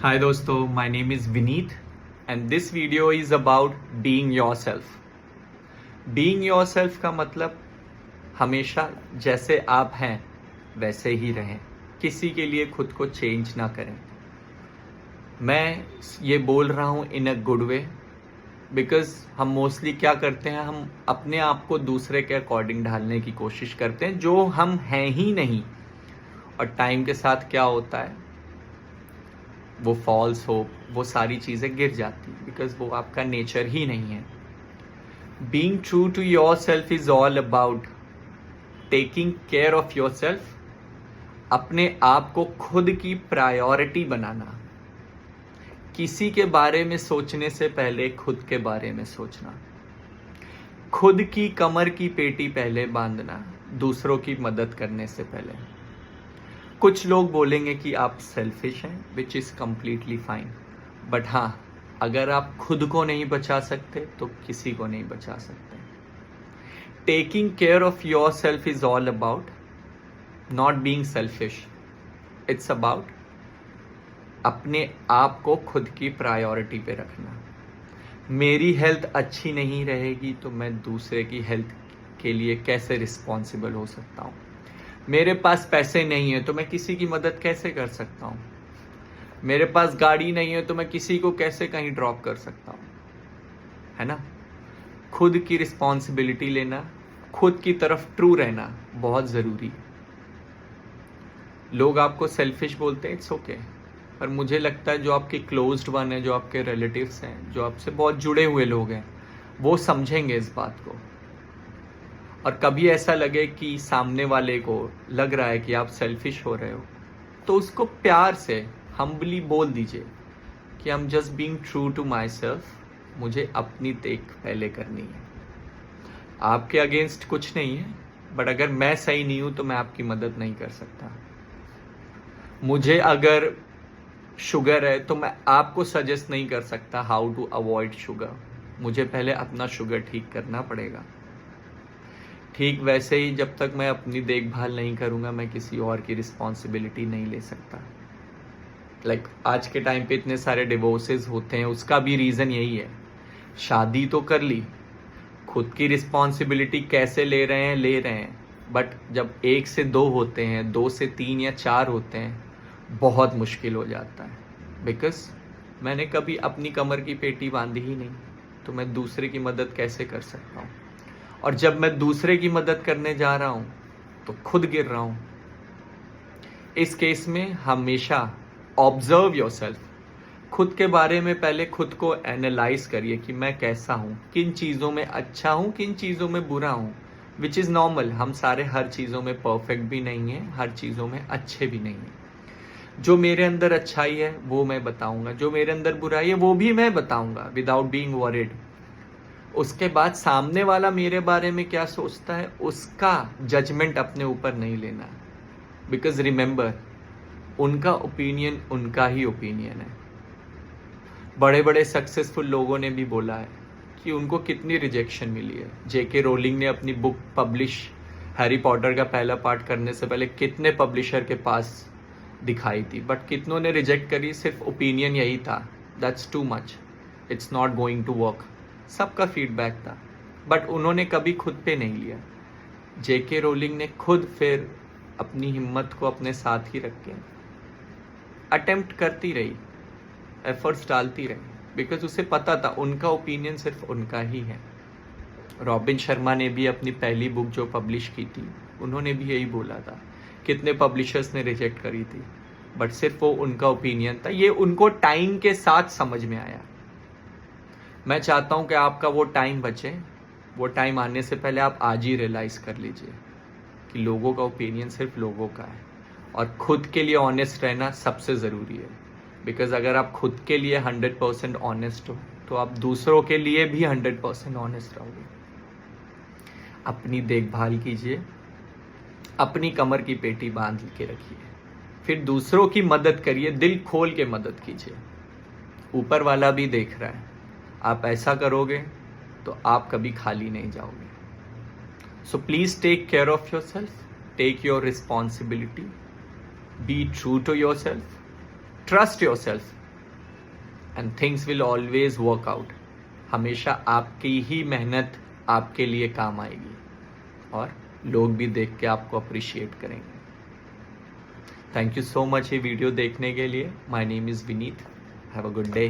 Hi दोस्तों, my name is Vineet and this video is about being yourself. Being yourself का मतलब हमेशा जैसे आप हैं वैसे ही रहें, किसी के लिए खुद को चेंज ना करें. मैं ये बोल रहा हूँ इन अ गुड वे बिकॉज हम मोस्टली क्या करते हैं, हम अपने आप को दूसरे के अकॉर्डिंग ढालने की कोशिश करते हैं जो हम हैं ही नहीं. और टाइम के साथ क्या होता है, वो फॉल्स होप, वो सारी चीज़ें गिर जाती बिकॉज वो आपका नेचर ही नहीं है. Being true to yourself is all about taking care of yourself. अपने आप को खुद की प्रायोरिटी बनाना. किसी के बारे में सोचने से पहले खुद के बारे में सोचना. खुद की कमर की पेटी पहले बांधना दूसरों की मदद करने से पहले. कुछ लोग बोलेंगे कि आप सेल्फिश हैं, which is completely fine. But हाँ, अगर आप खुद को नहीं बचा सकते तो किसी को नहीं बचा सकते. Taking care of yourself is all about not being selfish. It's about अपने आप को खुद की प्रायोरिटी पे रखना. मेरी हेल्थ अच्छी नहीं रहेगी तो मैं दूसरे की हेल्थ के लिए कैसे रिस्पॉन्सिबल हो सकता हूँ. मेरे पास पैसे नहीं है तो मैं किसी की मदद कैसे कर सकता हूँ. मेरे पास गाड़ी नहीं है तो मैं किसी को कैसे कहीं ड्रॉप कर सकता हूँ, है ना. खुद की रिस्पॉन्सिबिलिटी लेना, खुद की तरफ ट्रू रहना बहुत ज़रूरी है. लोग आपको सेल्फिश बोलते हैं, इट्स ओके. पर मुझे लगता है जो आपके क्लोज्ड वन है, जो आपके रिलेटिव्स हैं, जो आपसे बहुत जुड़े हुए लोग हैं, वो समझेंगे इस बात को. और कभी ऐसा लगे कि सामने वाले को लग रहा है कि आप सेल्फिश हो रहे हो, तो उसको प्यार से हम्बली बोल दीजिए कि I am just being true to myself. मुझे अपनी देख पहले करनी है. आपके अगेंस्ट कुछ नहीं है, बट अगर मैं सही नहीं हूं तो मैं आपकी मदद नहीं कर सकता. मुझे अगर शुगर है तो मैं आपको सजेस्ट नहीं कर सकता हाउ टू अवॉइड शुगर. मुझे पहले अपना शुगर ठीक करना पड़ेगा. ठीक वैसे ही जब तक मैं अपनी देखभाल नहीं करूँगा, मैं किसी और की रिस्पॉन्सिबिलिटी नहीं ले सकता. लाइक आज के टाइम पे इतने सारे डिवोर्सेस होते हैं, उसका भी रीज़न यही है. शादी तो कर ली, खुद की रिस्पॉन्सिबिलिटी कैसे ले रहे हैं, बट जब 1 से 2 होते हैं, 2 से 3 या 4 होते हैं, बहुत मुश्किल हो जाता है. बिकॉज मैंने कभी अपनी कमर की पेटी बांधी ही नहीं, तो मैं दूसरे की मदद कैसे कर सकता हूँ. और जब मैं दूसरे की मदद करने जा रहा हूं तो खुद गिर रहा हूं. इस केस में हमेशा ऑब्जर्व योरसेल्फ. खुद के बारे में पहले खुद को एनालाइज करिए कि मैं कैसा हूं, किन चीज़ों में अच्छा हूं, किन चीज़ों में बुरा हूं. Which is normal. हम सारे हर चीज़ों में परफेक्ट भी नहीं हैं, हर चीज़ों में अच्छे भी नहीं हैं. जो मेरे अंदर अच्छाई है वो मैं बताऊंगा, जो मेरे अंदर बुराई है वो भी मैं बताऊंगा विदाउट बीइंग वरीड. उसके बाद सामने वाला मेरे बारे में क्या सोचता है उसका जजमेंट अपने ऊपर नहीं लेना. बिकॉज रिमेंबर, उनका ओपिनियन उनका ही ओपिनियन है. बड़े बड़े सक्सेसफुल लोगों ने भी बोला है कि उनको कितनी रिजेक्शन मिली है. जेके रोलिंग ने अपनी बुक पब्लिश, हैरी पॉटर का पहला पार्ट करने से पहले कितने पब्लिशर के पास दिखाई थी, बट कितनों ने रिजेक्ट करी. सिर्फ ओपिनियन यही था, that's too much, it's not going to work. सबका फीडबैक था, बट उन्होंने कभी खुद पे नहीं लिया. जेके रोलिंग ने खुद फिर अपनी हिम्मत को अपने साथ ही रख के अटेम्प्ट करती रही, एफर्ट्स डालती रही, बिकॉज उसे पता था उनका ओपिनियन सिर्फ उनका ही है. रॉबिन शर्मा ने भी अपनी पहली बुक जो पब्लिश की थी, उन्होंने भी यही बोला था. कितने पब्लिशर्स ने रिजेक्ट करी थी, बट सिर्फ वो उनका ओपिनियन था. ये उनको टाइम के साथ समझ में आया. मैं चाहता हूं कि आपका वो टाइम बचे. वो टाइम आने से पहले आप आज ही रियलाइज़ कर लीजिए कि लोगों का ओपिनियन सिर्फ लोगों का है, और खुद के लिए ऑनेस्ट रहना सबसे ज़रूरी है. बिकॉज अगर आप खुद के लिए 100% ऑनेस्ट हो तो आप दूसरों के लिए भी 100% ऑनेस्ट रहोगे. अपनी देखभाल कीजिए, अपनी कमर की पेटी बांध के रखिए, फिर दूसरों की मदद करिए. दिल खोल के मदद कीजिए. ऊपर वाला भी देख रहा है. आप ऐसा करोगे तो आप कभी खाली नहीं जाओगे. So please take care of yourself, take your responsibility, be true to yourself, trust yourself. And things will always work out. हमेशा आपकी ही मेहनत आपके लिए काम आएगी और लोग भी देख के आपको अप्रिशिएट करेंगे। थैंक यू सो मच ये वीडियो देखने के लिए। My name is Vineet. Have a good day.